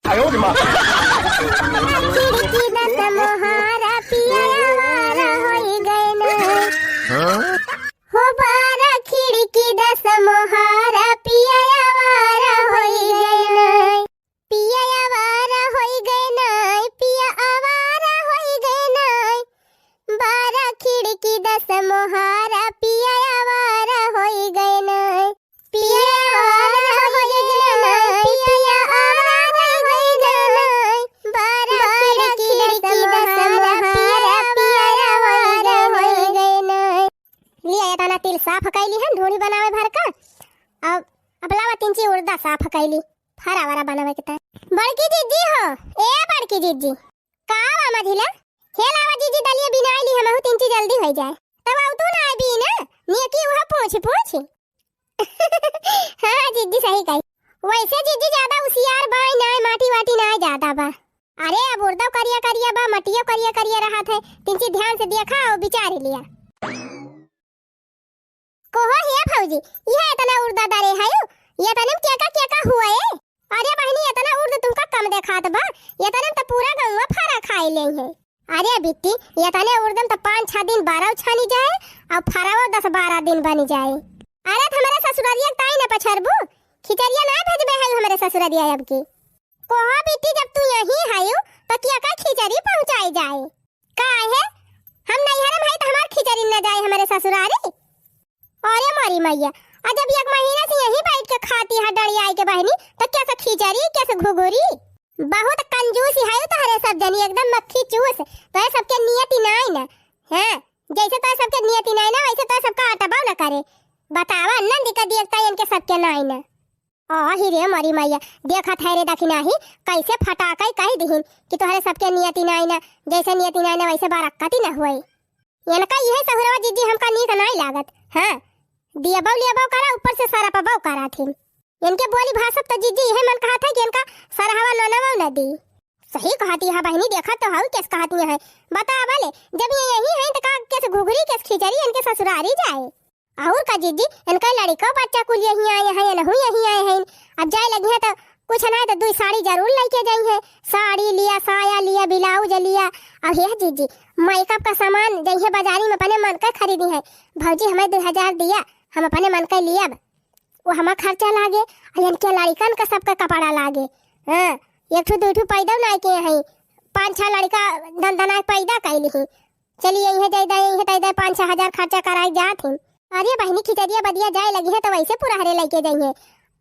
खिड़की दस मोहारा पिया वारा होई गए न हो बारा खिड़की दस मोहारा पिया वारा होई गए न पिया वारा होई गए न पिया आवारा होई गए न बारा खिड़की दस मोहारा पिया वारा होई गए न पिया वारा होई गए न पिया आवारा होई गए न बारा खिड़की दस मोहारा पिया वारा होई गए न लिया ये तना तिल साफ कैली है ढोड़ी बनावे भर का अब लावा तिंची उड़दा साफ कैली फरा वारा बनावे के ता बड़की जीजी हो ए बड़की जीजी का मामा ढिला हे लावा जीजी दलिया बिनाई ली हमहु तिंची जल्दी हो जाए तब आउ तू ना आबी ना नियकी वहां पूछ हां जीजी सही कही वैसे जीजी ज्यादा उसियार बाई ना माटी वाटी ना ज्यादा बा अरे अब उड़दा करिया करिया बा मटियो करिया करिया रहा थे तिंची ध्यान से देखा और विचार लिया कोहो हे भौजी यह इतना उड़दा दारे है ये तने क्या का हुआ है अरे बहनी इतना उर्द तुमका कम देखात बा ये तने तो पूरा गंगा फरा खाई ले है अरे बिट्टी ये तने उर्दम तो 5-6 दिन 12 छानी जाए और फरावा 10-12 दिन बनी जाए अरे हमारे ससुरारिया ताई न पछरबू खिचड़िया ना भेजबे है हमारे ससुरारिया अब की कोहा बिट्टी जब तू यही आयो तो क्या का खिचड़ी पहुंचाई जाए का है हम नहीं हरम है तो हमार खिचड़ी न जाए हमारे ससुरारी अरे मारी मैया जब एक महीना से यही बैठ के खाती है डड़ी आई के बहनी तो कैसे खिचड़ी कैसे घुघुरी बहुत कंजूस है तो हरे सब जनी एकदम मक्खी चूस तो है सबके नियति नहीं ना हैं जैसे तो सबके नियति नहीं ना वैसे तो सबका अटबाव ना करे बतावा नंदी का देखता है इनके सबके नहीं ना ही रे मरी मैया देखा था रे दखी नहीं कैसे फटाका कह दीहिन कि तोहरे सबके नियति नहीं ना जैसे नियति नहीं ना वैसे बरकती ना हुई इनका यही सहुरवा जीजी हमका नीक नहीं लागत हां दिया बाव करा ऊपर से सारा पबाव करा थी इनके बोली भाषा तो जीजी है मन कहा था कि इनका सरहवा ननवा न दी सही कहती है बहनी देखा तो हाउ कैसे कहती है बता वाले जब ये यही है तो का कैसे घुघरी कैसे खिचड़ी इनके ससुरारी जाए और का जीजी इनका लड़का बच्चा कुल यही आए हैं न यही आए हैं अब जाए लगी है तो कुछ ना तो 2 साड़ी जरूर लेके जाई है साड़ी लिया साया लिया ब्लाउज लिया अब ये जीजी मेकअप का सामान जइए बाजारी में अपने मन का खरीदी है भौजी हमें 2000 दिया हम अपने मन का लिया वो हमारा खर्चा लागे और इनके लड़कन का सबका कपड़ा लागे हां एक ठो 2 ठो पैदा ना के है 5-6 लड़का दंदना पैदा कैली है चलिए यही जाइदा 5-6 हजार खर्चा कराई जात है अरे बहनी खिचड़िया बदिया जाए लगी है तो वैसे पूरा हरे लेके जाइए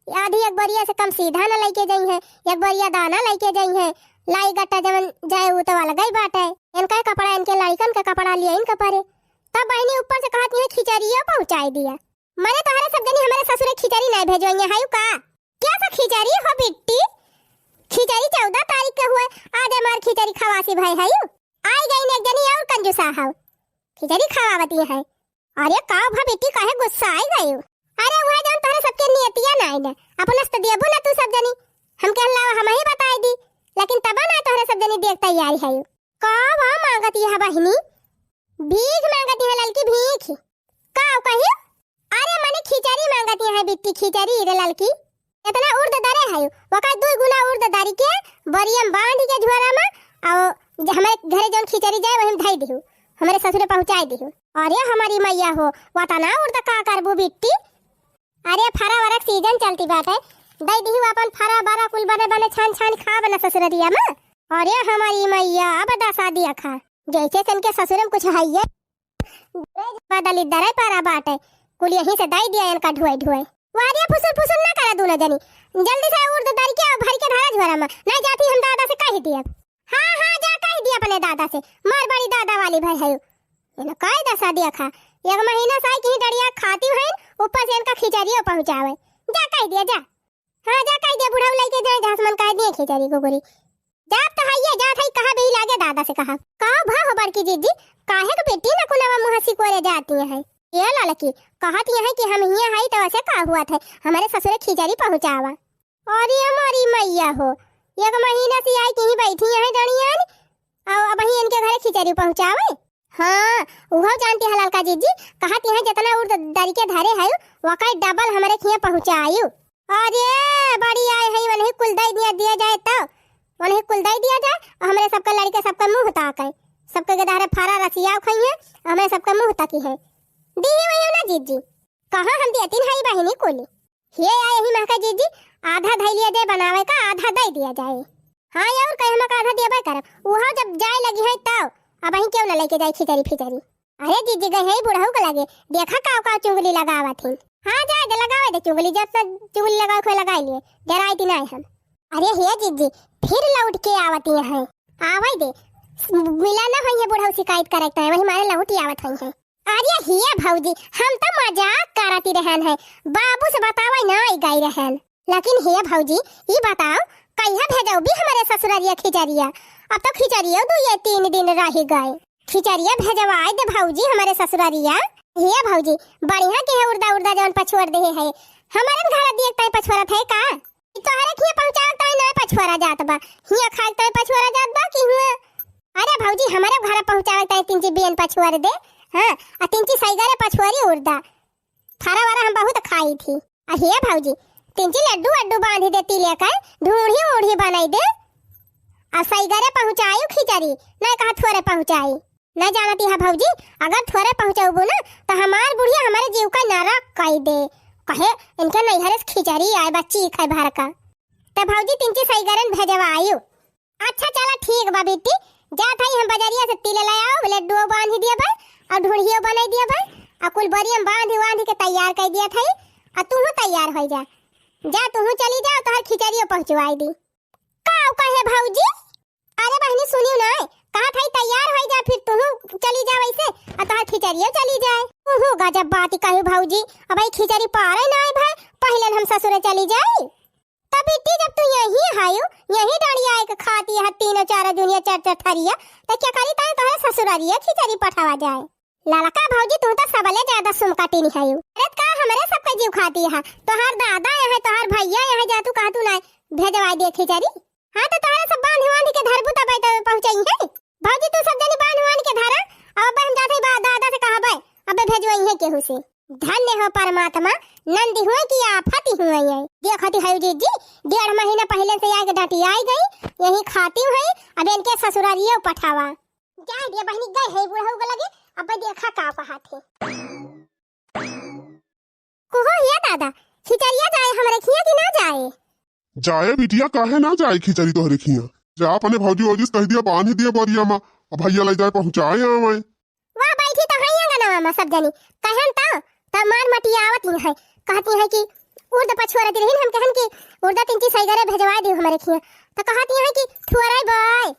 आधी एक बरिया से कम सीधा ना लेके जाई है एक बरिया दाना लेके जाई है लाई गट्टा जवन जाए वो तो अलग ही बात है इनका कपड़ा इनके लड़कन का कपड़ा लिया इनका परे तब बहनी ऊपर से कहती है खिचड़िया पहुंचाई दिया मैंने तोहरे सब जनी हमारे ससुरे खिचड़ी नहीं भेजवाइए हायु का क्या सा खिचड़ी हो बिट्टी खिचड़ी 14 तारीख के हुए आज हमार खिचड़ी खवासी भाई हायु आई गई ने जनी और कंजूसा हाउ खिचड़ी खवावती है अरे का भा बेटी काहे गुस्सा आई गई अरे वह जन तोहरे सबके नियतिया नहीं ना अपनस तो देबो ना तू सब जनी हमके अल्लाह हम ही बताई दी लेकिन तब ना तोहरे सब जनी देख तैयारी है का वा मांगती है बहनी भीख मांगती है ललकी भीख का कहियो अरे मने खिचड़ी मांगती है बिट्टी खिचड़ी रे ललकी इतना उर्द दरे है वका 2 गुना उर्द दारी के बरियम बांध के झोरा में और हमारे घरे जन खिचड़ी जाए वही धाई दिहु हमारे ससुरे पहुंचाई दिहु अरे हमारी मैया हो वतना उर्द का करबू बिट्टी अरे फरा वरक सीजन चलती बात है दई दिहु अपन फरा बारा कुल बने छान खा बना ससुरिया में अरे हमारी मैया अब दसा दिया खा जैसे इनके ससुरे में कुछ है बदली दरे पारा बाटे कुल यहीं से दाई दिया इनका ढुआई वारिया फुसुल ना करा दोनों जनी जल्दी से उर्द दारी के भर के धारा झोरा में नहीं जाती हम दादा से कह दिया हां जा कह दिया अपने दादा से मार बड़ी दादा वाली भाई है इने काय दसा दिया खा एक महीना से की डड़िया खाती है ऊपर से इनका खिचड़ियो पहुंचावे जा कह दिया जा हां जा कह दिया बुढ़ाऊ लेके जाए घासमन कह दिए खिचड़ी गोगरी जा तो है जा थई कहा भी लागे दादा से कहा का भा हो बड़की जीजी काहे के बेटी ना कुनावा मुहसी कोरे जाती है ये लड़की कहती है कि हम हिया है तो ऐसे का हुआ था हमारे ससुरे खिचड़ी पहुंचावा अरे हमारी मैया हो एक महीना से आई कहीं बैठी है डणियान और अब ही इनके घरे खिचड़ी पहुंचावे हां वो जानती है ललका जीजी कहती है जितना उर्द दारी के धारे है वकाई डबल हमारे खिया पहुंचायु अरे बड़ी आए है वही कुल दई दिया जाए तो उन्हें कुल दे दिया जाए और हमारे सबका लड़के सबका मुंह ताक है, सबके गदारे फारा रसिया खाई है, हमारे सबका मुंह ताकी है। दी वही ना जीत जी, कहाँ हम दिया तीन हाई बहनी कोली हे आए ही महका जीत जी, आधा धै लिया जाए बनावे का, आधा दे दिया जाए। हाँ यार कहे हम आधा दिया कर वहाँ जब जाए लगी है तब अब ही क्यों ना लेके जाए खिचड़ी फिचड़ी। अरे जीजी गए है बुढ़ऊ को लगे देखा का चुंगली लगावा थी। हाँ जा दे लगावे दे चुंगली, जब तक चुंगली लगाओ खोए लगाई लिए डराई थी नहीं हम। अरे हे जीजी फिर लौट के आवती है, आवे दे मिला ना है बुढ़ऊ शिकायत करता है वही मारे लौटी आवत है। अरे हिया भौजी हम तो मजाक करती रहन है, बाबू से बतावे नहीं गई रहन, लेकिन हिया भौजी ये बताओ कहिया भेजाओ भी हमारे ससुरारिया खिचड़िया। अब तो खिचड़िया दो ये 3 दिन रह गए, खिचड़िया भेजवाए दे भौजी हमारे ससुरारिया। हिया भौजी बढ़िया के है उड़दा उड़दा जौन पछोड़ दे है, हमारे घर दिए तय पछोड़ा थे का तोहरे खिया पहुंचाओ तय ना पछोड़ा जात बा, हिया खाए तय पछोड़ा जात बा कि हुआ। अरे भौजी हमारे घर पहुंचावे तय 3 बियन पछोड़ दे। हां आ 3 सैगरे पछोरी उड़दा थारा वारा हम बहुत खाई थी। आ हिया भौजी 3 लड्डू अड्डू बांधी देती लेकर ढूंढी ओढ़ी बनाई दे आ सैगरे पहुंचाई खिचड़ी ना कहा थोड़े पहुंचाई ना जानती है भौजी। अगर थोड़े पहुंचाऊबो ना तो हमार बुढ़िया हमारे जीव का नरक कह दे, कहे इनके नैहरे खिचड़ी आए बच्ची खाए भर का। तो भौजी 3 सैगरन भेजवायु। अच्छा चला ठीक बा बेटी, जा थाई हम बाजारिया से तिले ले आओ, लड्डू बांध दिया बा और ढूंढियो बनाई दिया बा आ कुल बरियम बांध के तैयार कर दिया थाई आ तू तैयार हो जा, जा तू चली जा तोहर खिचड़ियो पहुंचवाई दी। काऊ कहे भौजी? अरे बहनी सुनियो ना कहा थाई तैयार हो जा फिर तू चली जा वैसे आ तोहर खिचड़ियो चली जाए। ओहो गजब बात कहे भौजी, अब भाई खिचड़ी पारे ना आए भाई पहले हम ससुरे चली जाई। तब बेटी जब तू यही आयो यही डाड़ी आए के खाती है 3-4 दुनिया 4 थरिया तो क्या करी ताए तोहरे ससुरारिया खिचड़ी पठावा जाए। ललका भौजी तू तो सबले ज्यादा सुमकाटी नहीं है, अरे का हमारे सबका जीव खाती है, तोहार दादा है तोहार भैया है जा तू कहा तू ना भेजवाई दे खिचड़ी। हां तो तोहरे सब बांध के धरबू तब पहुंचाई है भौजी, तू सब जनी बांध के धरा अब हम जाते दादा से कहा भाई अबे भेजवाई है केहू से। धन्य हो परमात्मा, नंदी हुए कि आफती हुए है। देखती है जी 1.5 महीना पहले से आके डाटी आई गई यही खाती हुई, अब इनके ससुरारिये पठावा जाए दिया बहनी गए है बुढ़ऊ को लगे अब देखा का कहा थे। कुहो ये दादा खिचड़िया जाए हमारे खिया कि ना जाए? जाए बिटिया काहे ना जाए खिचड़ी तोहरे खिया, जा अपने भौजी ओजी कह दिया बांध दिया बरिया में और भैया ले जाए पहुंचाए आवे। वाह बैठी तो हइया गना मामा सब जनी कहन त मान मटिया आवत है, कहती है कि उर्द पछोरा दे हम कहन कि उर्दा 3 सैगरे भेजवा दियो हमारे खिया, तो कहती है कि थुअराई बाय।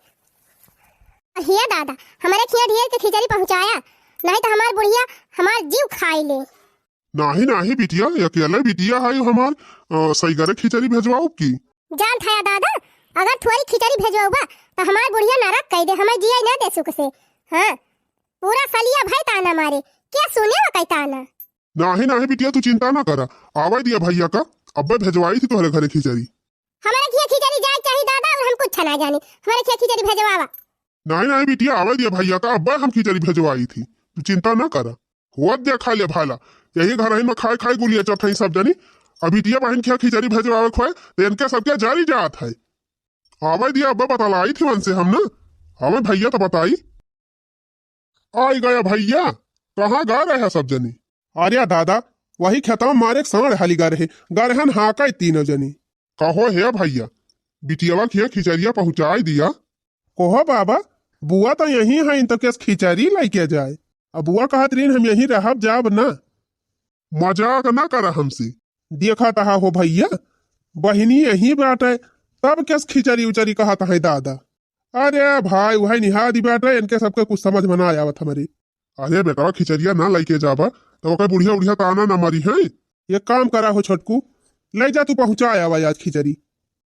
हिया दादा हमारे खिया ढेर के खिचड़ी पहुंचाया नहीं तो हमार बुढ़िया हमार जीव खाई ले। नहीं नहीं बिटिया अकेले बिटिया है हमार सैगरे खिचड़ी भेजवाओ की जान था दादा, अगर थोड़ी खिचड़ी भेजवाओबा तो हमार बुढ़िया नरक कह दे, हमार जिया ना दे सुख से। हां पूरा सलिया भाई ताना मारे क्या सुने वा कहताना। नहीं नहीं बिटिया तू चिंता ना करा, आवा दिया भैया का अब्बे भेजवाई थी तोहरे घरे खिचड़ी। हमारे खिया खिचड़ी जाए चाहिए दादा और हम कुछ ना जाने, हमारे खिया खिचड़ी भेजवावा। नहीं नहीं बिटिया आवा दिया भैया का अब्बे हम खिचड़ी भेजवाई थी, तू चिंता ना करा। हुआ दिया खा ले भाला यही घर में खाए गुलिया चौथाई सब जनी अभी बिटिया बहन खिया खिचड़ी भेजवावे खोए तो इनके सबके जारी जात है। आवा दिया अब्बे बतलाई थी मन से हम ना, हमें भैया तो बताई। आई गया भैया, कहाँ गा रहे हैं सब जनी? अरे दादा वही खेतवा मारे सांड हाली गा रहन हाका 3 जनी। कहो है भैया बिटियावा खिया खिचड़िया पहुंचाई दिया। कोहो बाबा बुआ तो यही है इन तो केस खिचड़ी लेके जाए, अब बुआ कहत रही हम यही रहब जाब ना। मजाक ना करा हमसे। देखा तहा हो भैया बहनी यही बाटे तब केस खिचड़ी उचड़ी कहत है दादा। अरे भाई वही निहादी बाटे इनके सबके कुछ समझ में ना आवत हमारी। अरे बेटा खिचड़िया ना लेके जाबा तो ओकर बुढ़िया बुढ़िया ताना ना मारी है। ये काम करा हो छोटकू ले जा तू पहुंचा आवा आज खिचड़ी।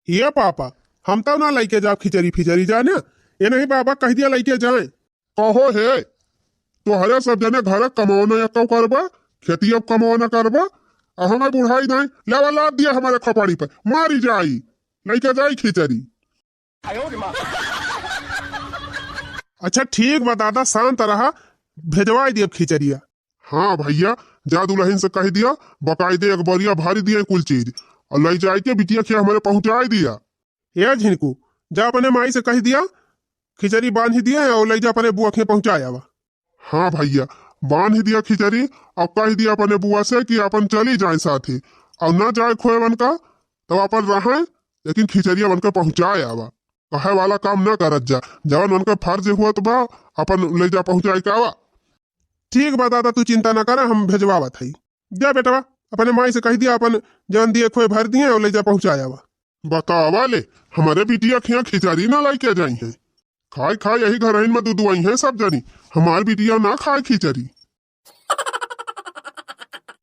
ये पापा हम तो ना लेके जाब खिचड़ी फिचड़ी जाने, ये नहीं बाबा कह दिया लेके जाए। कहो है तो हरे सब जने घर कमाना या कब करबा खेती अब कमाना करबा और हमें बुढ़ाई नहीं लेवा लाद दिया हमारे खोपड़ी पर मारी जाई लेके जाई खिचड़ी। अच्छा ठीक बा दादा शांत रहा भेजवा दिए खिचड़िया। हाँ भैया जा दुल्हन से कह दिया बकायदे एक बरिया भारी दिए कुल चीज और ले जाए के बिटिया खिया हमारे पहुंचाई दिया। ये झिनकू जा अपने माई से कह दिया खिचड़ी बांध ही दिया है और ले जा अपने बुआ के पहुंचाया वा। हाँ भैया, बांध ही दिया खिचड़ी। अब कह दिया अपने बुआ से कि अपन चली जाए साथी, और ना जाए खोए बन का तो अपन रहे, लेकिन खिचड़िया बनकर पहुंचाए आवा। कहे वाला काम न करत जा, जवन बनकर फर्ज हुआ तो बा अपन ले जा पहुंचाए के आवा। ठीक बा दादा, तू चिंता ना कर, हम भेजवावत हई। जा बेटवा अपने माई से कह दिया अपन जवन दिए खोए भर दिए और ले जा पहुंचाया वा। बतावा ले, हमारे बिटिया खिया खिचड़ी ना लाई के जाई है। खाए खाए यही घर में दूध आई है सब जनी, हमार बिटिया ना खाए खिचड़ी।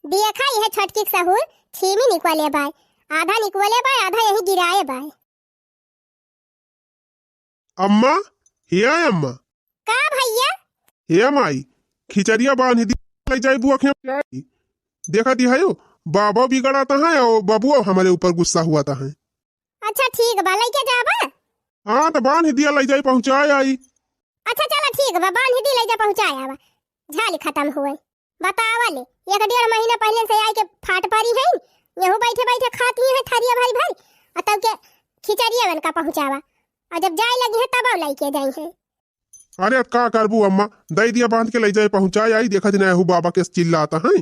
देखा यह छटकी सहूर छीमी निकले बाय, आधा निकले बाय, आधा यही गिराए बाय। अम्मा हिया अम्मा। का भैया? हे माई, खिचड़िया बांध दी ले जाए बुआ के आई। देखा दी है बाबा बिगड़ाता है और बबुआ हमारे ऊपर गुस्सा हुआ था है। अच्छा ठीक बा, लेके जाबा? हाँ तो बांध दिया ले जाए पहुंचाए आई। अच्छा चलो ठीक बा, बांध दी ले जा पहुंचाया बा। झाली खत्म हुए। बतावा ले, 1.5 महीना पहले से आई के फाट पारी है, यहू बैठे बैठे खाती है थरिया भाई भाई, और तब के खिचड़िया बन का पहुंचावा, और जब जाए लगी है तब लेके जाई है। अरे अब का करबू अम्मा, दे दिया बांध के ले जाए पहुंचाए आई। देखा दिन हु बाबा के चिल्लाता है।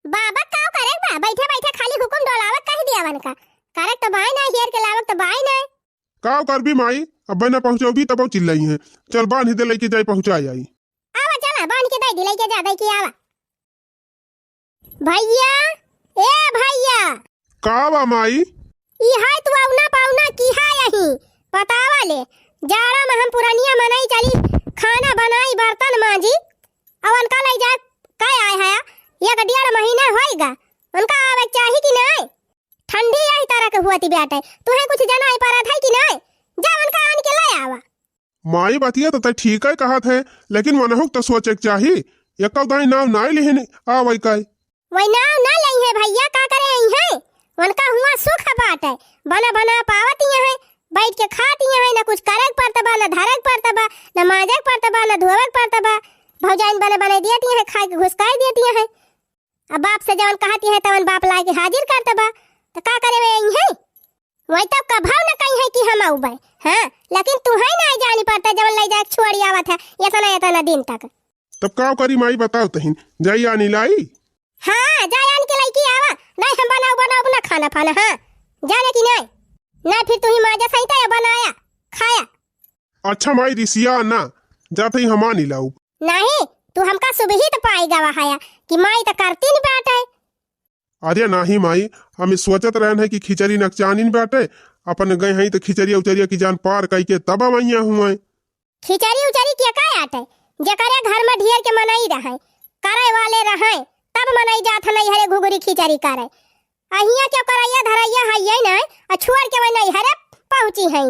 बाबा का करे बा, बैठे बैठे खाली हुकुम डोलावत कह दिया वन का, करक तो बाय ना, हेर के लावक तो बाय ना। का कर भी माई, अब न पहुंचो भी तब चिल्लाई है। चल बांध दे लेके जाए पहुंचाए आई। आवा चला बांध के दे लेके जा, दे के आवा। भैया, ए भैया। का बा माई? ई हाय तू औना पाउना की है यही बतावा ले। जाड़ा में हम पुरानिया मनाई चली, खाना बनाई, बर्तन मांजी, अवन का ले जा का आए है 1.5 महीना होएगा, उनका आवे चाही कि नहीं? ठंडी यही तरह के हुआती बेटा, तुहे कुछ जाना ही पारा था कि नहीं? जा उनका आन के ले आवा। माई बतिया तो ठीक है कहत है, लेकिन मनहुक तो सोचे के चाही। एक दाई नाम ना लिहन आवई काय वही नाम ना लई है भैया, का करे आई है? उनका हुआ सुख बाट है, बना बना पावती है, बैठ के खाती है, ना कुछ करक पड़ता बा, ना धरक पड़ता बा, ना माजक पड़ता बा, ना धोवक पड़ता बा। भौजाइन बने बने देती है, खाए के घुसकाई देती है। अब बाप से जवन कहती है तवन बाप ला के हाजिर करता बा, तो का करे वे आई है? वही तब का भाव न कही है कि हम आउबे, हां लेकिन तू है ना जानी पड़ता जवन ले जा छोड़ी आवत है इतना दिन तक। तब का करी माई बताओ तहिन, जाई आनी लाई। हाँ जाए आन के लड़की आवा, नहीं हम बनाओ ना खाना पाना। हाँ जाने की नहीं ना, फिर तू ही माजा सही था बनाया खाया। अच्छा माई रिसिया ना जाते ही हम आनी लाऊ। नहीं तू हमका सुबह ही तो पाएगा वहाया कि माई तो करती नहीं बात है। अरे नहीं माई, हम सोचत रहन है कि खिचड़ी नकचानी बाटे, अपन गए हैं तो खिचड़िया उचरिया की जान पार कई के तब मैया हुए। खिचड़ी उचरी क्या का आटे, जकरे घर में ढेर के मनाई रहे, करे वाले रहे, तब मनाई जात नहीं हरे घुघरी खिचड़ी करे। अहिया क्या करैया धरैया है ये ना, आ छोड़ के नहीं हरे पहुंची है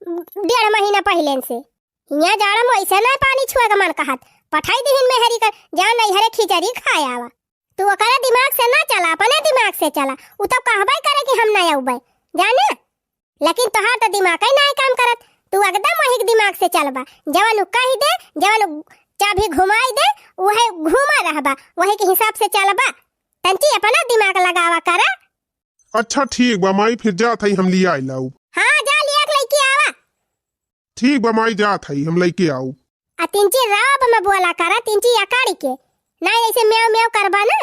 1.5 महीना पहले से। यहाँ जाड़ा में ऐसे ना पानी छुआ के मन कहत पठाई दिहिन में हरी कर जा नहीं हरे खिचड़ी खाया आवा। तू ओकरा दिमाग से ना चला, अपने दिमाग से चला। उ तब कहबे करे कि हम नहीं आउबे जाने, लेकिन तोहार तो दिमाग ही नहीं काम करत। तू एकदम वही दिमाग से चलबा, जवन कही दे, जवन चाबी घुमाई दे, वही घुमा रहबा, वही के हिसाब से चलबा। तंची अपना दिमाग लगावा करा। अच्छा ठीक बा माई, फिर जात है हम लिया लाऊ। हाँ जा लिया के लेके आवा। ठीक बा माई, जात है हम लेके आऊ। आ तिंची राब में बोला करा, तिंची अकाड़ी के नहीं ऐसे म्याव म्याव करबा ना,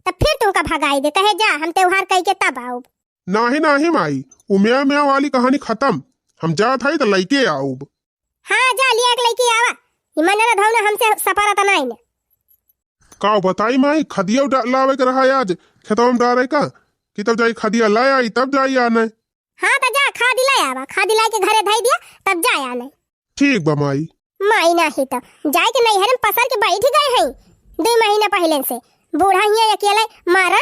तब फिर तुमका भगाई दे, कहे जा हम त्योहार कह के तब आओ। नहीं माई, वो म्याव म्याव वाली कहानी खत्म, हम जात है तो लेके आऊ। हाँ जा लिया के लेके आवा, इमन धौना हमसे सपारता नहीं ने। का बताई माई, खदिया लावे के रहा आज खेतों में डाले का कि तब जाई खदिया लाए आई तब जाई आने। हाँ तो जा खादी ला आवा, खादी ला के घरे धई दिया तब जाए आने। ठीक बा माई। माई नहीं तो जाए के नहीं हरम पसर के बैठ गए हैं 2 महीना पहले से, बूढ़ा ही अकेले मारा।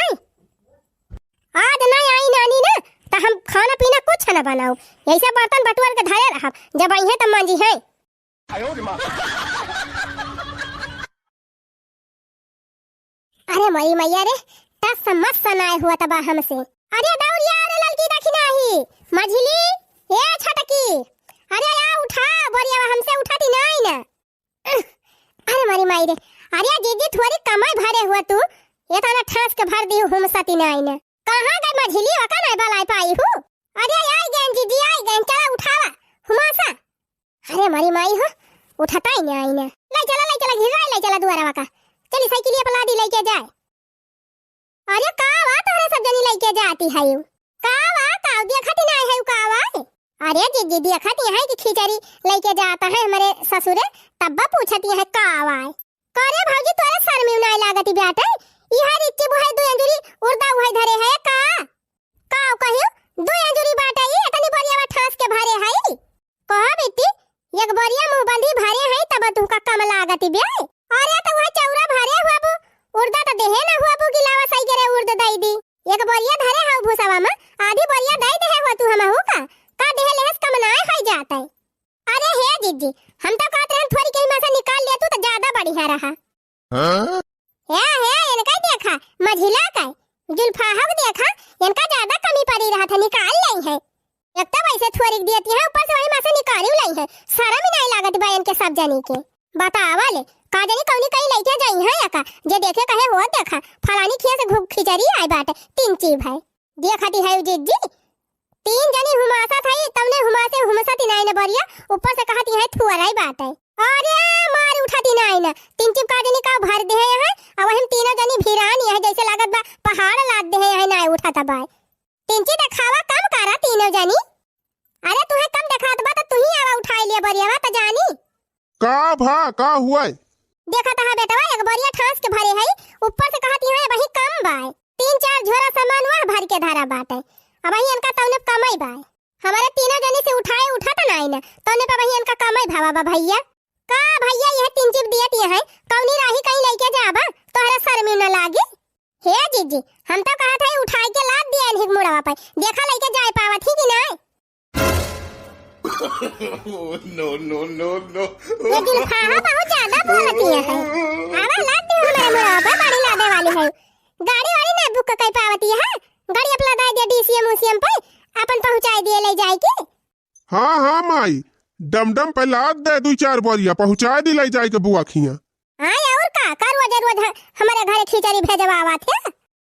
आज नहीं आई नानी ना, तो हम खाना पीना कुछ न बनाऊ, ऐसे बर्तन बटुआर के धरे रहा, जब आई है तब मांजी है। अरे मई मैया रे, तस समझ सनाए हुआ तबा हमसे। अरे दौड़िया रे लड़की देखी नहीं, मझली ए छटकी, अरे या उठा बोरिया हमसे उठाती नहीं ना। अरे मरी माई रे, अरे दीदी थोड़ी कमाई भरे हुआ तू, ये तो ना ठास के भर दी हम सती नहीं ना। कहां गई मझली, वका नहीं बलाई पाई हूं। अरे आई गई दीदी, आई गई, चला उठावा, हुमा अरे हमारी माई हो उठाता ही नहीं आई ना। लाई चला घिरा चला दुआरा का चली साइकिल पे लादी लेके जाए। अरे का वा तोरे सब जनी लेके जाती है यू का वा का देखती नहीं है का वा। अरे जी देखती है कि खिचड़ी लेके जाता है हमारे ससुर तब पूछती है का वा। करे भौजी तोरे सर में नहीं लागती बेटा इहार इच्ची बुहाई दो अंजुरी उर्दा उहाई धरे है का कहियो दो अंजुरी बाटा ये तनी बरिया ठास के भरे है कहा बेटी एक बरिया मुंह बंधी भरे है तब तुका कम लागती बे। अरे तो वह चौरा भरे हुआ बु उर्दा तो देहे ना हुआ बु गिलावा सही करे उर्द दई दी एक बरिया धरे है भूसावा में आधी बरिया दई दे हुआ तू हम हो का देहे लेहस कम ना है जाता है। अरे हे जीजी हम तो कहते हैं थोड़ी कहीं में से निकाल लिया तू तो ज्यादा बढ़िया रहा। है इनका देखा मझिला का जुल्फा हक देखा इनका ज्यादा कमी पड़ी रहा था निकाल ली है एक तो वैसे थोड़ी देती है ऊपर से वही में से निकाल ली है शर्म ही नहीं लागत बा इनके सब जनी के बतावा ले का जनी कौनी कहीं लेके जाई है या का जे देखे कहे हो देखा फलानी खिया से घुक खिचड़ी आई बाटे तीन चीज है देखती है जीजी तीन जनी हुमासा था तमने हुमासे हुमसाती नहीं न बरिया ऊपर से कहती है थुअराई बात है। अरे मार उठाती नहीं न तीन चिप का जनी का भर दे है अब हम तीनों जनी भिरानी है जैसे लागत बा पहाड़ लाद दे है ना उठाता बा तीन चिप दिखावा कम करा तीनों जनी। अरे तू है कम दिखात बा तो तू ही आवा उठाई लिया बरिया बा तो जानी का भा का हुआ देखा था बेटा एक बरिया ठास के भरे है ऊपर से कहती है वही कम बा तीन चार झोरा सामान वहां भर के धारा बात है अब वही इनका तौने कमाई बा हमारे तीनों जनी से उठाता नहीं ना तौने पे वही इनका कमाई भावा बा भैया का भैया यह तीन चिप दियत है कौनी राही कहीं लेके जाबा तोहरा सर में न लागे। हे जीजी हम तो कहा था उठाई के लाद दिया इन्हीं मुड़वा पे देखा लेके जाए पावत ही कि नहीं। no. ये दिल खाहा बहुत ज्यादा बोलती है आवा लाद दे हमारे मुड़वा पे बड़ी लादे वाली है गाड़ी वाली ना बुक कई पावती है गाड़ी अपना दे दे डीसीएम उसीएम पे अपन पहुंचाई दिए ले जाए के। हाँ माई डमडम पे लाद दे दो चार बोरिया पहुंचा दी ले जाए के बुआ खिया। हां और का रोज हमारे घरे खिचड़ी भेजवावा थे।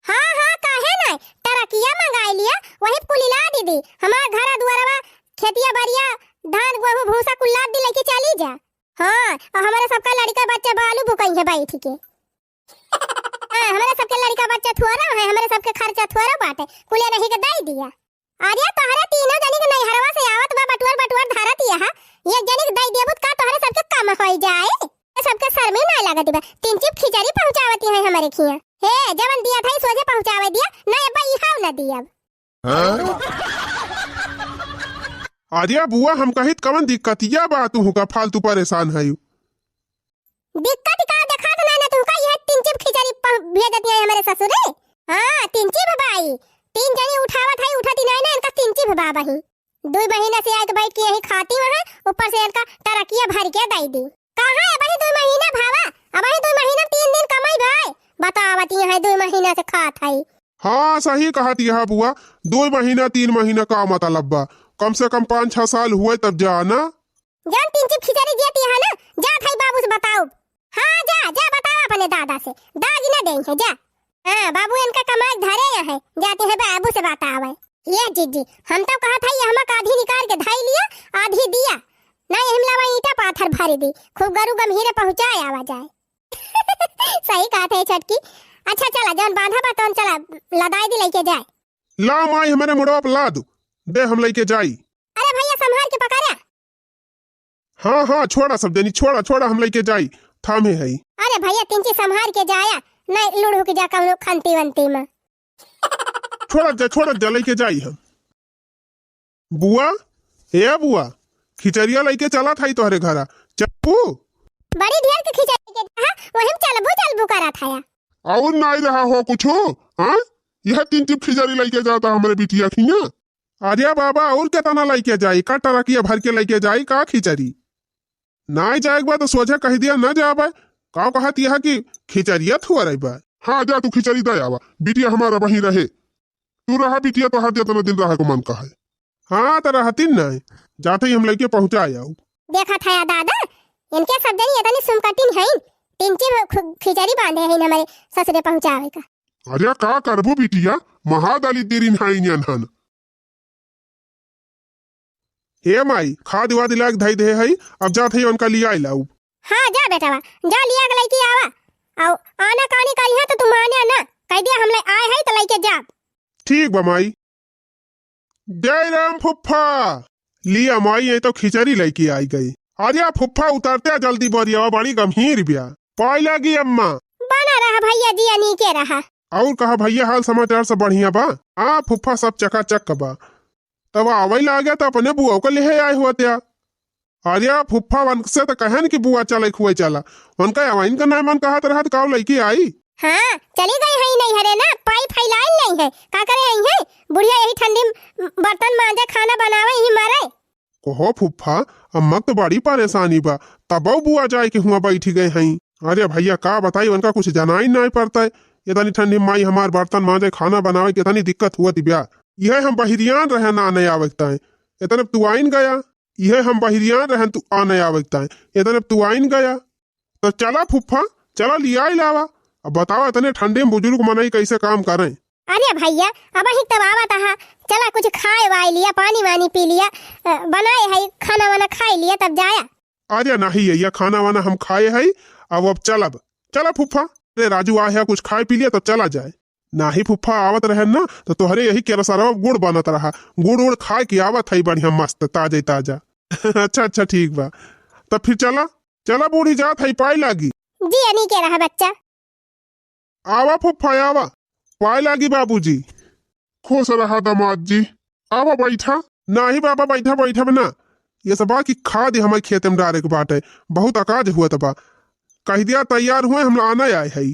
हां काहे नहीं तरकिया मंगाई लिया वही पुलिला दीदी हमार घर दुआरवा खेतिया बरिया धान गेहूं भूसा कुल लाद दी लेके चली जा। हां और हमारे सबका लड़का बच्चा बालू बुकई है बैठ के हमारे सबके लड़का बच्चा थोड़ा है हमारे सबके खर्चा थोड़ा बाटे कुले नहीं के दई दिया। अरे तोहरे तीनों जनी के नहीं हरवा से आवत बा बटुआर धरत है ये जनी के दई देबुत का तोहरे सबके कम होई जाए सबके सर में ना लागत बा तीन चिप खिचड़ी पहुंचावती है हमारे खिया हे जवन दिया था सोझे पहुंचावे दिया ना बा इहाव ना दिया। अरे बुआ हम कहित कवन दिक्कतिया बा तू का फालतू परेशान है दिक्कत का देखा तो ना तू का यह तीन चिप खिचड़ी भेजती है हमारे ससुरे। हां तीन चिप भाई तीन जनी उठावत है उठाती नहीं ना इनका तीन चिप बाबा ही 2 महीना से आके बैठ के यही खाती है ऊपर से इनका तरकिया भर के दई दी कहां है भाई 2 महीना भावा अब भाई 2 महीना 3 दिन कमाई भाई बतावती है 2 महीना से खात है। हाँ सही कहती है बुआ 2 महीना 3 महीना का मतलब बा कम से कम 5-6 साल हुए तब जाना जान तीन चिप खिचड़ी देती है ना जा भाई बाबू से बताओ। हाँ जा बताओ अपने दादा से दागी ना देंगे जा। हाँ बाबू इनका कमाई धरे है जाते हैं बाबू से बतावे। ये जीजी हम तो कहा था ये हम आधी निकाल के धाई लिया आधी दिया ना हिमलावा ईटा पाथर भर दी खूब गरु गंभीर पहुंचाए आवा जाए सही कहा था छटकी। अच्छा चला जौन बांधा बा चला लदाई दी लेके जाए। ला माई हमारे मुड़वा पे ला दो दे हम लेके जाई। अरे भैया संभाल के पकड़ा। हाँ छोड़ा सब जनी छोड़ा हम लेके जाई थामे है। अरे भैया तिंची संभाल के जाया नहीं लुढ़ के जा कहूं खंती वंती में छोड़ा जा लेके जाई हम। बुआ ए बुआ खिचड़िया लेके चला था तोहरे घरा चप्पू बड़ी ढेर के खिचड़ी के कहा वही चलबू करा था या और नहीं रहा हो कुछ हाँ यह 3 चिप खिचड़ी लेके जाता हमारे बिटिया खिया। अरे बाबा और कितना लेके जाई का टरकिया भर के लेके जाई का खिचड़ी ना जाएगा तो सोझे कह दिया न जाबे का कहती है कि खिचड़िया थुआ रही बा। हाँ जा तू खिचड़ी दे आवा बिटिया हमारा वहीं रहे तू रहा बिटिया तो हर जितना दिन रहा को मन का है। हाँ तो रहती नहीं जाते ही हम लेके पहुंचा आऊ। देखा था या दादा इनके सब जनी इतनी सुमकटिन है 3 चिप खिचड़ी बांधे हैं हमारे ससुरे पहुंचावे का। अरे का करबो बिटिया महादाली देरी नहीं हन हे माई खाद वाद ला के धई दे हई, अब जात हई उनका लिया लाऊ। हाँ जा बेटा जा लिया के लइके आवा। आओ आना कानी करी है तो तुम आने ना कह दिया हम ले आए है तो लइके जा। ठीक बा माई। जय राम फुफ्फा। लिया माई ये तो खिचड़ी लेके आई गई। अरे फुफ्फा उतरते जल्दी बोरिया बड़ी गंभीर बिया। पाई लगी अम्मा। बना रहा भैया जी नीचे रहा। और कहा भैया हाल समाचार सब बढ़िया बा। हाँ फुफ्फा सब चकाचक बा। तब आवई ला गया तो अपने बुआ को ले आए हुआ त्या। अरे फुफ्फा वन से तो कहन कि बुआ चले खुए चला उनका अवाइन का नाम कहा रहा काव लड़की आई। हाँ चली गई है नहीं हरे ना पाई फैलाई नहीं है का करे आई है बुढ़िया यही ठंडी में बर्तन मांजे खाना बनावे ही मरे। कहो फुफ्फा अम्मा तो बड़ी परेशानी बा तब बुआ जाए कि हुआ बैठी गए हैं। अरे भैया का बताई उनका कुछ जाना ही नहीं पड़ता है। इतनी ठंडी माई हमार बर्तन मांजे खाना बनावे की इतनी दिक्कत हुआ थी ब्याह। यह हम बहिरियान रहे ना नहीं आवकता है इतने तू आइन गया। यह हम बहिरियान रहे तू आ नहीं आवकता है इतने तू आइन गया। तो चला फुफ्फा चला लिया ही लावा। अब बताओ इतने ठंडे में बुजुर्ग मनाई कैसे काम करें। अरे भैया अब ही तब आवा था चला कुछ खाए वाई लिया पानी वानी पी लिया बनाए है खाना वाना खाई लिया तब जाया। अरे नहीं ये खाना वाना हम खाए है अब चलब चला फुफ्फा। अरे राजू आ है कुछ खाए पी लिया तो चला जाए। नाही फुफ्फा आवत रहे ना तो तोहरे यही केरसरवा गुड़ बनत रहा गुड़ उड़ खाए की आवत है बढ़िया मस्त ताजा ताजा। अच्छा ठीक बा तब फिर चला चला बूढ़ी जात है पाई लागी। जी अनी के रहा बच्चा। आवा फुफ्फा आवा पाई लागी बाबूजी। खुश रहा दामाद जी। आवा बैठा। नहीं बाबा बैठा बैठा ना ये सब की खाद हमारे खेत में डाले के बाटे बहुत अकाज हुआ तबा कह दिया तैयार हुए हम आना आए है।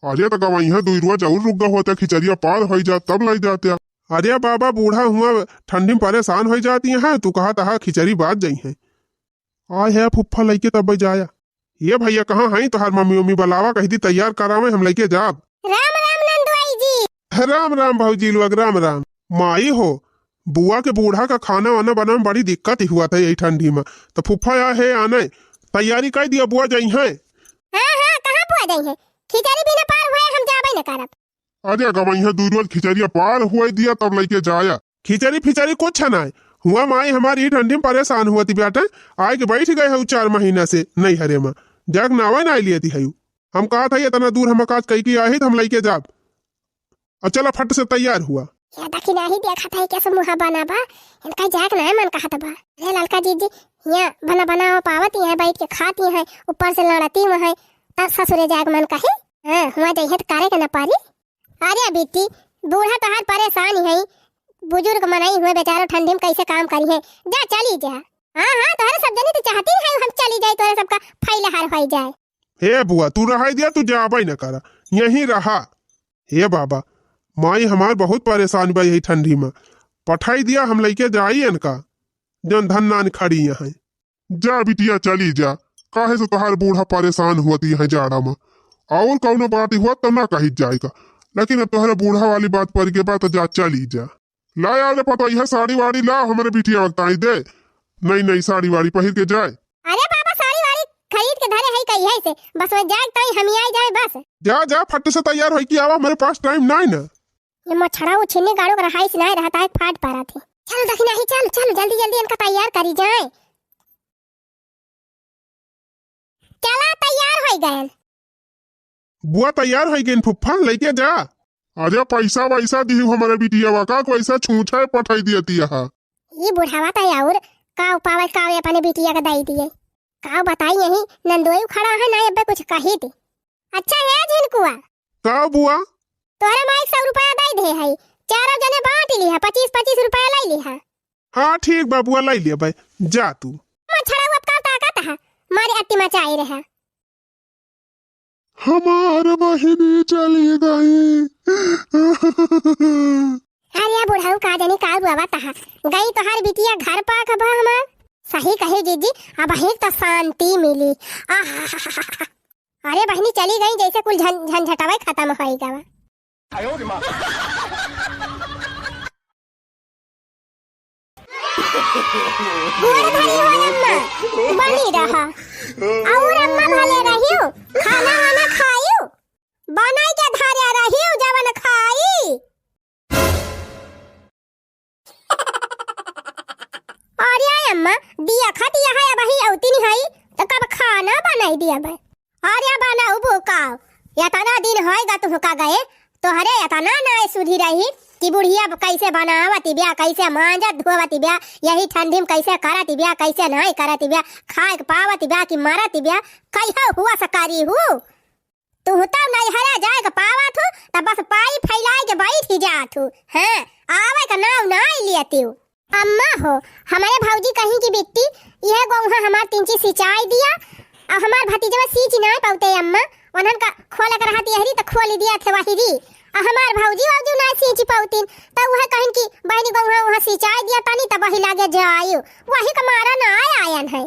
अरे तो गवाई है दुई रुआ जरूर रुक गया होता खिचड़िया पार हो जा तब लाई जाते। अरे बाबा बूढ़ा हुआ ठंडी में परेशान हो जाती है तू कहा तहा खिचड़ी बात जाई है। आए है फुफ्फा लेके तब जाया। ये भैया कहाँ है तुहार मम्मी उम्मी बुलावा कही दी तैयार करावे हम लेके जाब। राम राम नंदुआई जी। राम राम भाजी लोग राम राम। माई हो बुआ के बूढ़ा का खाना वाना बना में बड़ी दिक्कत ही हुआ था यही ठंडी में तो फुफ्फा या है आने तैयारी कर दिया बुआ जाई है। हाँ कहाँ बुआ जाई है खिचड़ी बिना पार हुए हम जाबे न करब। अरे गवाई है दुई रुआ खिचड़िया पार हुआ दिया तब लेके जाया। खिचड़ी फिचड़ी कुछ ना हुआ माई हमारी ठंडी में परेशान हुआ थी बेटा आए के बैठ गए है 4 महीना से नहीं हरे माँ जग नावा ना लिए थी हयू हम कहा था इतना दूर हम काज कही की आई तो हम लेके जाब। और चला फट से तैयार हुआ। या दखी नहीं देखा था कैसे मुहा बना बा इनका जाग ना मन कहा था बा। अरे ललका जी यहाँ बना बना पावती है बैठ के खाती है ऊपर से लड़ती है तब ससुरे जाग मन कहे। हाँ हुआ जाइए तो करे के न पारी। अरे बेटी बूढ़ा तो हर परेशान है बुजुर्ग मनाई हुए बेचारो ठंडी में कैसे काम करी है जा चली जा। हाँ तोहरे सब जनी तो चाहती है हम चली जाए तोहरे सबका फैल हार हो जाए। हे बुआ तू रहा दिया तू जाबा ही न करा यही रहा। हे बाबा माई हमार बहुत परेशान बा यही ठंडी में पठाई दिया हम लेके जाई इनका जन धन नान खड़ी यहाँ। जा बिटिया चली जा काहे से तोहार बूढ़ा परेशान होती है जाड़ा में और कौनो बात हुआ तब ना कही जाएगा लेकिन अब तोहरा बूढ़ा वाली बात पर के बाद तो जा चली जा। ला यार पता है साड़ी वाड़ी ला हमारे बिटिया बताई दे नहीं साड़ी वाड़ी पहन के जाए। अरे बाबा साड़ी वाड़ी खरीद के धरे है कही है से बस वो जाए ताई हम आई जाए बस। जा फट से तैयार हो कि आवा मेरे पास टाइम नहीं ना। ये मछड़ा वो छिन्ने गाड़ो का रहाइस नहीं रहता है फाट पड़ा थे। चल दखी नहीं चल जल्दी इनका तैयार करी जाए। चला तैयार हो गए। बुआ तैयार हो गई फुफ्फा लेके जा। अरे पैसा वैसा दी हमारे बिटिया का पैसा छूछे पठाई दिया है। ये बुढ़ावा था और का पावे का अपने बिटिया का दाई दिए का बताई यही नंदोई खड़ा है ना अब कुछ कही थी। अच्छा है झिनकुआ का बुआ तोहरा माई 100 रुपया दे दे है चारों जने बांट ली है 25-25 रुपया ले ली है। हाँ ठीक बा बुआ ले लिया भाई जा तू। मछड़ा अब का ताकत है मारे अट्टी मचाई रहा। हमार बहिनी चली गई। अरे बुढ़ाऊ का जाने का बुआवा तहा गई तोहार बिटिया घर पा कबा हमार सही कहे जीजी अब एक तो शांति मिली। अरे बहनी चली गई जैसे कुल झंझटवा खत्म हो गया। बनी रहा और अम्मा भले रहियो खाना वाना खाइयो बनाई के धारे रहियो जवन खाई। अरे पौती नहीं है तो कब खाना बनाई दिया बे। अरे बनाऊ भूकाओ यतना दिन होएगा तुम का गए तो हरे यतना ना सुधी रही कि बुढ़िया कैसे बनावती ब्या, कैसे मांजत धोवती ब्या, यही ठंडी में कैसे करती ब्या, कैसे नहीं करती ब्या, खाए के पावती ब्या कि मरती ब्या, कहिया हुआ सकारी हूँ तू तो नहीं हरा जाए के पावत हो तब बस पाई फैलाए के बैठ ही जात हूँ। हैं आवे का नाव नहीं लियती हूँ। अम्मा हो हमारे भौजी कहीं की बिट्टी यह गौहा हमार तिंची सिंचाई दिया और हमार भतीजा सींच नहीं पाते अम्मा उन्हन का खोल कर रहती हरी तो खोल दिया थे वही री और हमार भौजी वाजू ना सींच पाउतीन तो वह कहीं की बहनी गौहा वहां सिंचाई दिया तनी तब वही लागे जायो वही का मारा ना आयन है।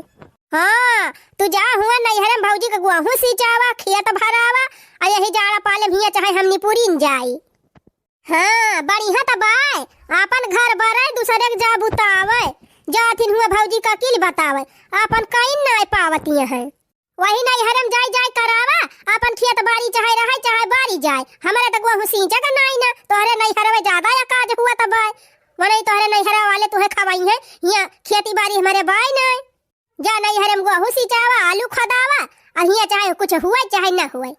हाँ तू जा हुआ नैहरम भौजी का गुआहू सिंचावा खेत भरावा और यही जाड़ा पाले हिया चाहे हमनी पूरी न जाई। हाँ बढ़िया तब आए अपन घर बराए दूसरे के जा बुतावे जाथिन हुआ भौजी का किल बतावे अपन कहीं ना पावती है वही नैहरम जाय जाय करावा अपन खेत बाड़ी चाहे रहे चाहे बाड़ी जाए हमारे तक वह सींचा का नहीं ना तोहरे नैहर में ज्यादा या काज हुआ तब आए वही तोहरे नैहर वाले तुहे खवाई है यहाँ खेती बाड़ी हमारे बाई नहीं जा नैहरम गुहू सिंचावा आलू खदावा और यहाँ चाहे कुछ हुआ चाहे ना हुआ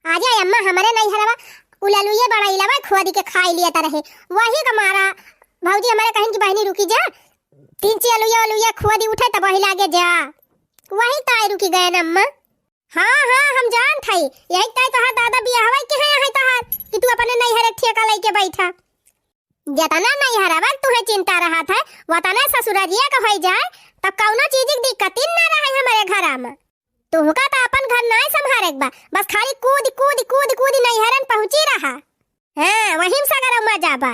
आ जाए अम्मा हमारे नैहरवा उलालुए बड़ा इलावा खोदी के खाई लिया रहे वही का मारा भौजी हमारे कहीं की बहनी रुकी जा तीन ची अलुया खोदी उठे तब वही लागे जा वही ताई रुकी गए ना अम्मा। हाँ हम जान थई यही ताई तोहार दादा बियाहवा के है तोहार कि तू अपने नैहर ठेका लेके बैठा जतना नैहरवा तुहे चिंता रहा था वतना ससुरारिया का हो जाए तब कौनो चीज की दिक्कत ना रहे हमारे घर में तुमका तो अपन घर नहीं संभाले बा बस खाली कूद नैहरन पहुंची रहा। हाँ वही में सगर मजा बा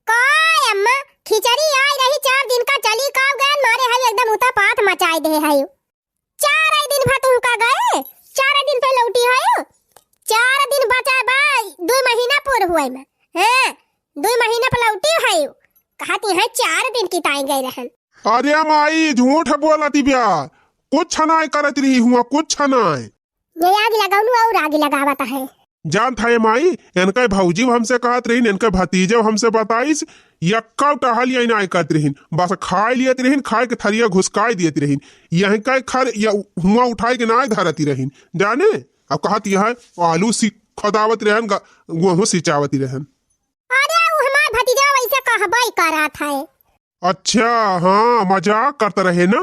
काय अम्मा खिचड़ी आई रही 4 दिन का चली काव गए मारे है एकदम उता पात मचाई दे है 4 दिन भर तुम का गए 4 दिन पे लौटी है 4 दिन बचा बा 2 महीना पूर हुए में हैं 2 महीना पे लौटी है कहती है 4 दिन की ताई गई रहन। अरे माई झूठ बोलती ब्या कुछ नहीं करत रही हुआ कुछ नहीं ये आग लगाऊं और आग लगावता है जान था माई इनका भौजी हमसे कहत रही इनका भतीजे हमसे बताइस यक्का टहल या नहीं करत रही बस खाए लियत रही खाए के थरिया घुसकाई दियत रही यहीं का खर या हुआ उठाए के ना धरती रही जाने अब कहत यह आलू खदावत रहन गेहूं सिंचावती रहन। अरे वो हमार भतीजा वैसे कहबई करा था। अच्छा हाँ मजाक करते रहे ना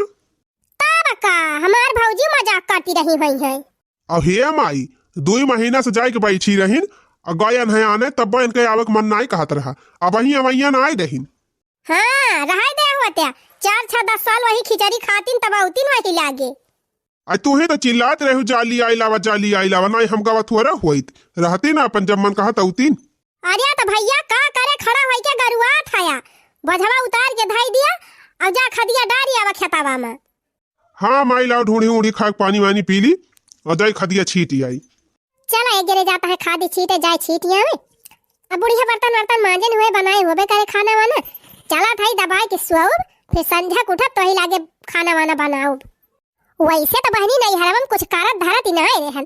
तब का हमार भौजी मजाक करती रही हुई है। अब हे माई 2 महीना से जाए के बैठी रहीन गया नहीं आने तब इनके आवे के मन नहीं कहत रहा अब वही अवैया ना आई रहीन। हाँ रहा दे होते 4-6-10 साल वही खिचड़ी खातीन तब औतीन वही लागे। आज तू ही तो चिल्लात रहे जाली आई लावा नहीं हम गवा थोड़ा होइत रहती ना अपन जब मन कहा तौतीन। अरे तो भैया का करे खड़ा होई के गरुआ थाया बधवा उतार के धाई दिया और जा खदिया डारी आवा खेतावा में। हाँ माई लाओ ढूंढी खाक पानी वानी पी ली और जाई खदिया छीटी आई। चला एक गिरे जाता है खादी छीटे जाए छीटिया में अब बुढ़िया बर्तन मांजन हुए बनाए हुए करे खाना वाना चला था दबाए के सुआब फिर संध्या को उठब तो ही लागे खाना वाना बनाओ। वैसे तो बहनी नहीं हरम कुछ कारत धरत ही नहीं रहन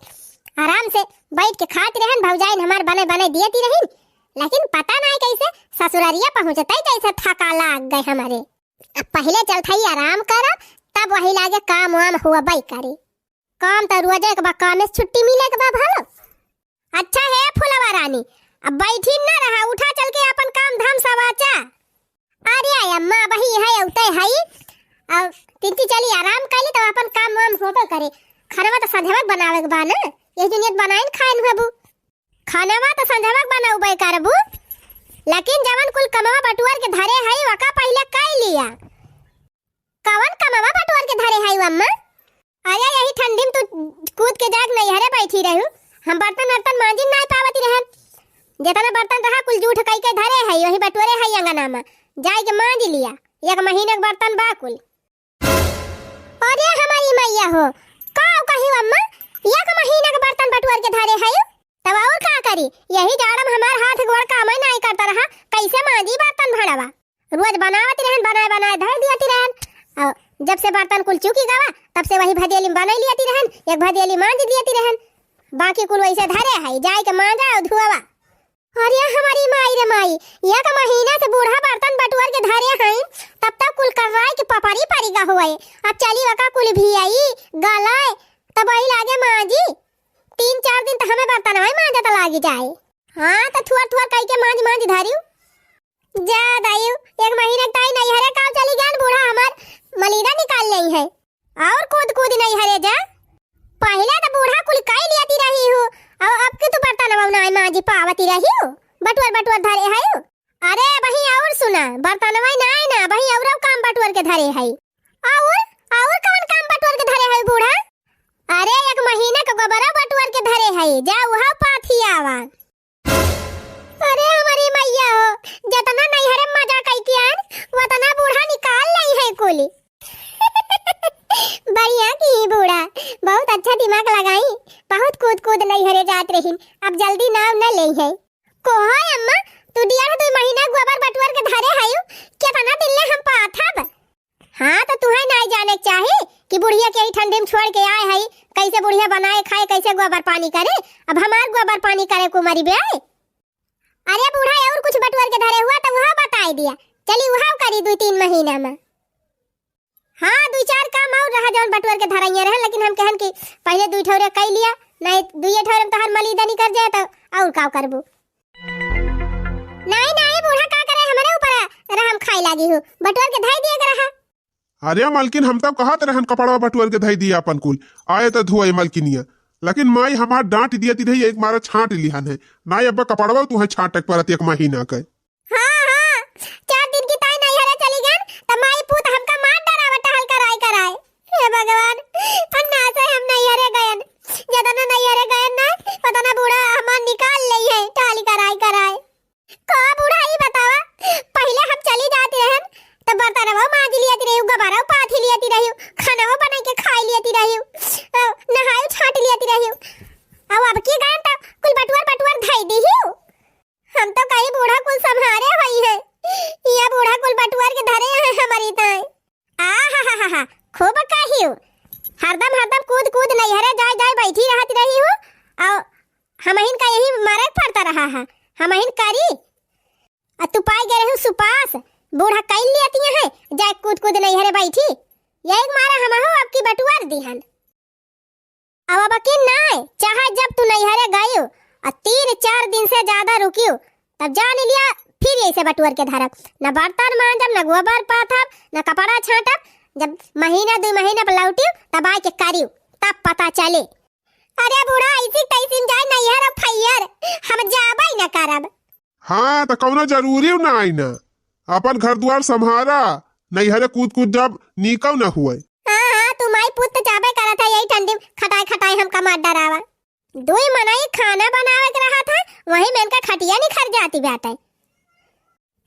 आराम से बैठ के खाती रहन भौजाइन हमार बने दियती रहन लेकिन पता नहीं कैसे ससुरारिया पहुंचते कैसे थका लाग गए हमारे। अब पहले चलता ही आराम करा तब वही लागे काम वाम हुआ बई करे काम तो रोजे के काम में छुट्टी मिले के बाद भलो। अच्छा है फुलवा रानी अब बैठी ना रहा उठा चल के अपन काम धाम सवाचा। अरे अम्मा बही है उते है अब तिंती चली आराम कर ली तो अपन काम वाम होबे करे खाना तो संध्यावक बनावे के बा ना ये दुनिया बनाइन खाइन बाबू खानावा तो संध्यावक बनाऊ बे करबू लेकिन जवन कुल कमावा बटुआर के धरे है वका पहले कर लिया कवन कमावा बटुआर के धरे है अम्मा। अरे यही ठंडी में तू कूद के जाग नहीं हरे बैठी रहू हम बर्तन मांजिन नहीं पावती रहन जितना बर्तन रहा कुल जूठ कई के धरे है वही बटुरे है अंगना में जाए के मांज लिया 1 महीने के बर्तन बाकुल। अरे हमारी मैया हो का कही अम्मा 1 महीने के बर्तन बटुआर के धरे है तब और का करी यही जाड़म हमार हाथ गोड़ काम नहीं करता रहा कैसे मांजी बर्तन भड़वा रोज बनावती रहन बनाए धर दियती रहन और जब से बर्तन कुल चुकी गवा तब से वही भदेली बना लियती रहन 1 भदेली मांज दियती रहन बाकी कुल वैसे धरे है जाए के मांजा और धुआवा। अरे हमारी माई रे माई, एक महीना से बूढ़ा बर्तन बटुअर के धरे हैं, तब तक कुल कर रहा है कि पपारी पारी का हुआ है। अब चली वका कुल भी आई गलाए तब वही लागे माजी 3-4 दिन तो हमें बर्तन में मांजा तो लागी जाए। हाँ तो थुआ थुआ कह के मांज धरियो जा दायु। एक महीने तक नहीं हरे काम चली गया बूढ़ा हमार मलीदा निकाल नहीं है और कूद नहीं हरे जा। पहले तो बूढ़ा कुल काई लियाती रही हो और अब के तो बर्तन ना मांजी पावती रही हो बटुअर धरे है। अरे वही और सुना बर्तन ना वही और काम बटुअर के धरे है और कौन काम बटुअर के धरे है बूढ़ा। अरे एक महीने का गोबरा बटुअर के धरे है जा वहा पाथी आवा। अरे हमारी मैया हो जतना नहीं हरे मजा कई के आन वतना बूढ़ा निकाल नहीं है कोली। बढ़िया की बूढ़ा बहुत अच्छा दिमाग लगाई, बहुत कूद नहीं हरे जात रही। अब जल्दी नाम न ले है को है अम्मा तू दिया 2 महीना गोबर बटुअर के धरे है कितना दिन ले हम पाथब। हाँ तो तुम्हें नहीं जाने चाहे कि बुढ़िया के ठंडे में छोड़ के आए है कैसे बुढ़िया बनाए खाए कैसे गोबर पानी करे। अब हमार गोबर पानी करे को मरी बे। अरे बूढ़ा और कुछ बटुअर के धरे हुआ तो वहाँ बताई दिया चली वहाँ करी 2-3 महीना में। हाँ 2-4 काम और रहा जौन बटुअर के धराइए रहे, लेकिन हम कहन कि पहले 2 ठौरे कई लिया नहीं 2 ठौरे में तो हर मलीदा नहीं कर जाए तो और का करबू। नहीं बूढ़ा का करे हमारे ऊपर रहम खाई लागी हो बटुअर के धाई दिया रहा। अरे मालकिन हम तब कहत रहन कपड़वा बटुअर के धई दिया अपन कुल आए तो धुआई मालकिनिया, लेकिन माई हमार डांट दियती रही एक मारा छांट लिहन है ना अब कपड़वा तू है छांटक परत 1 महीना के। हाँ 4 दिन की ताई नहीं हरे चली गन त माई पूत हमका मार डरावट हल कराए। हे भगवान अन्ना से हम नहीं हरे गयन जदना नहीं हरे गयन ना पता ना बूढ़ा हमार निकाल लई है टाली कराए का बूढ़ा ही बतावा। पहले हम चली जाती रहन तो बर्तनवा मांज लियाती रही गबारा पाथी लियाती रही खानावा बना के खाई लियाती रही नहायो छाट लियाती रही अब की गान तो कुल बटुअर धई दी ही। हम तो कहीं बूढ़ा कुल संभारे हुई है ये बूढ़ा कुल बटुअर के धरे हैं हमारी ताई। आ खूब कहियो हरदम कूद नहीं हरे जाए बैठी रहती रही हो और हमहिन का यही मारे पड़ता रहा है हमहिन करी तू पाई गए हो सुपास बूढ़ा कई लियाती है जाए कूद नहीं हरे बैठी यही मारा हम हो आपकी बटुअर दीहन। अब की ना चाहे जब तू नहीं हरे गयो और 3-4 दिन से ज्यादा रुकियो तब जान लिया फिर ऐसे बटुअर के धरब न बर्तन मांजब न गोबर पाथब न कपड़ा छाटब। जब महीना 2 महीना पर लौटियो तब आके करियो तब पता चले। अरे बूढ़ा ऐसी तैसी जाए नहीं हर फैयर हम जाबे न करब। हाँ तो कौनो जरूरी ना आई ना अपन घर द्वार संभारा नहीं हरे कूद जब निकल न हुए। हाँ तू माई पुत जाबे करत है यही ठंडी खटाई हमका मार डरावा। 2 मनाई खाना बनावे के रहा था वही में इनका खटिया नहीं खर जाती बेटा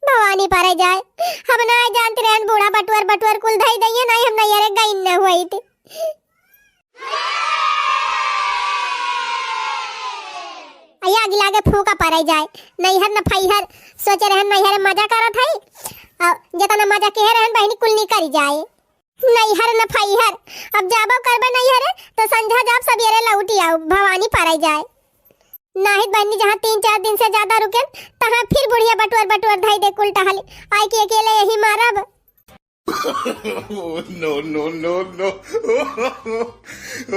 भवानी परे जाए हम ना जानते रहन बूढ़ा बटुअर कुल धई दइए नहीं हम नहीं अरे गइन न हुई थी। आया अगला के फूका परे जाए नहीं हर न फैहर सोचे रहन नहीं हरे मजा करत है और जतना मजा के रहन बहनी कुल नहीं करी जाए नहीं हर न फैहर। अब जाबो करबे नहीं हरे तो संझा जाब सवेरे लौटी आओ भवानी परे जाए नाहित बहनी जहाँ 3-4 दिन से ज्यादा रुके तहाँ फिर बुढ़िया बटुअर धई दे कुल टहल आई के अकेले यही मारब। no.